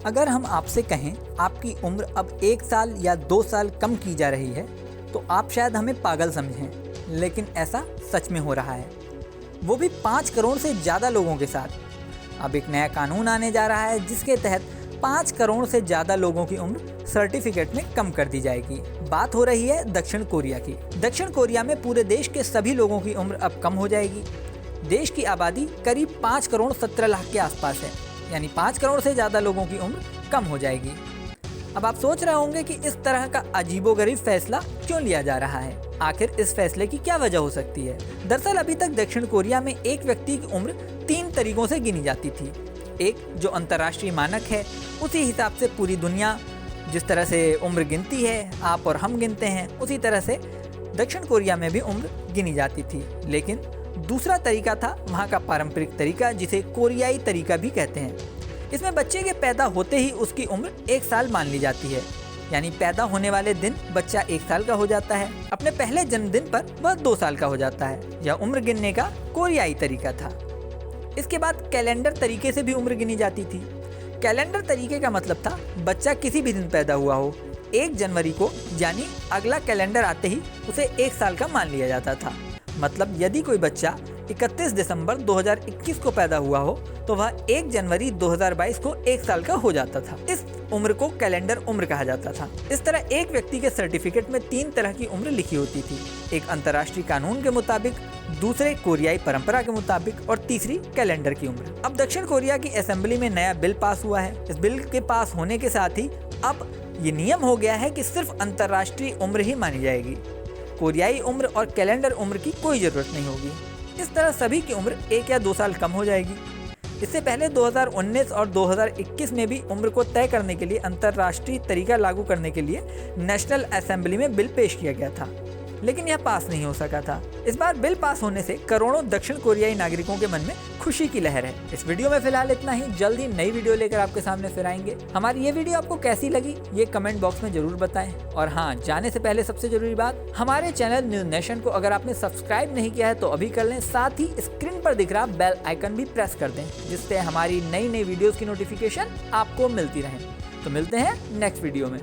अगर हम आपसे कहें आपकी उम्र अब 1 साल या 2 साल कम की जा रही है तो आप शायद हमें पागल समझें, लेकिन ऐसा सच में हो रहा है, वो भी 5 करोड़ से ज़्यादा लोगों के साथ। अब एक नया कानून आने जा रहा है जिसके तहत 5 करोड़ से ज़्यादा लोगों की उम्र सर्टिफिकेट में कम कर दी जाएगी। बात हो रही है दक्षिण कोरिया की। दक्षिण कोरिया में पूरे देश के सभी लोगों की उम्र अब कम हो जाएगी। देश की आबादी करीब 5 करोड़ 17 लाख के आसपास है, यानी 5 करोड़ से ज़्यादा लोगों की उम्र कम हो जाएगी। अब आप सोच रहे होंगे कि इस तरह का अजीबोगरीब फैसला क्यों लिया जा रहा है, आखिर इस फैसले की क्या वजह हो सकती है। दरअसल अभी तक दक्षिण कोरिया में एक व्यक्ति की उम्र 3 तरीकों से गिनी जाती थी। एक जो अंतर्राष्ट्रीय मानक है, उसी हिसाब से पूरी दुनिया जिस तरह से उम्र गिनती है, आप और हम गिनते हैं, उसी तरह से दक्षिण कोरिया में भी उम्र गिनी जाती थी। लेकिन दूसरा तरीका था वहाँ का पारंपरिक तरीका, जिसे कोरियाई तरीका भी कहते हैं। इसमें बच्चे के पैदा होते ही उसकी उम्र 1 साल मान ली जाती है, यानी पैदा होने वाले दिन बच्चा 1 साल का हो जाता है, अपने पहले जन्मदिन पर वह 2 साल का हो जाता है। यह उम्र गिनने का कोरियाई तरीका था। इसके बाद कैलेंडर तरीके से भी उम्र गिनी जाती थी। कैलेंडर तरीके का मतलब था बच्चा किसी भी दिन पैदा हुआ हो, 1 जनवरी को, यानी अगला कैलेंडर आते ही उसे 1 साल का मान लिया जाता था। मतलब यदि कोई बच्चा 31 दिसंबर 2021 को पैदा हुआ हो तो वह 1 जनवरी 2022 को 1 साल का हो जाता था। इस उम्र को कैलेंडर उम्र कहा जाता था। इस तरह एक व्यक्ति के सर्टिफिकेट में 3 तरह की उम्र लिखी होती थी, एक अंतर्राष्ट्रीय कानून के मुताबिक, दूसरे कोरियाई परंपरा के मुताबिक और तीसरी कैलेंडर की उम्र। अब दक्षिण कोरिया की असेंबली में नया बिल पास हुआ है। इस बिल के पास होने के साथ ही अब ये नियम हो गया है कि सिर्फ अंतर्राष्ट्रीय उम्र ही मानी जाएगी, कोरियाई उम्र और कैलेंडर उम्र की कोई जरूरत नहीं होगी। इस तरह सभी की उम्र 1 या 2 साल कम हो जाएगी। इससे पहले 2019 और 2021 में भी उम्र को तय करने के लिए अंतर्राष्ट्रीय तरीका लागू करने के लिए नेशनल असेंबली में बिल पेश किया गया था, लेकिन यह पास नहीं हो सका था। इस बार बिल पास होने से करोड़ों दक्षिण कोरियाई नागरिकों के मन में खुशी की लहर है। इस वीडियो में फिलहाल इतना ही। जल्द ही नई वीडियो लेकर आपके सामने फिर आएंगे। हमारी ये वीडियो आपको कैसी लगी ये कमेंट बॉक्स में जरूर बताएं। और हाँ, जाने से पहले सबसे जरूरी बात, हमारे चैनल न्यूज नेशन को अगर आपने सब्सक्राइब नहीं किया है तो अभी कर लें। साथ ही स्क्रीन पर दिख रहा बेल आइकन भी प्रेस कर दें, जिससे हमारी नई वीडियोस की नोटिफिकेशन आपको मिलती रहे। तो मिलते हैं नेक्स्ट वीडियो में।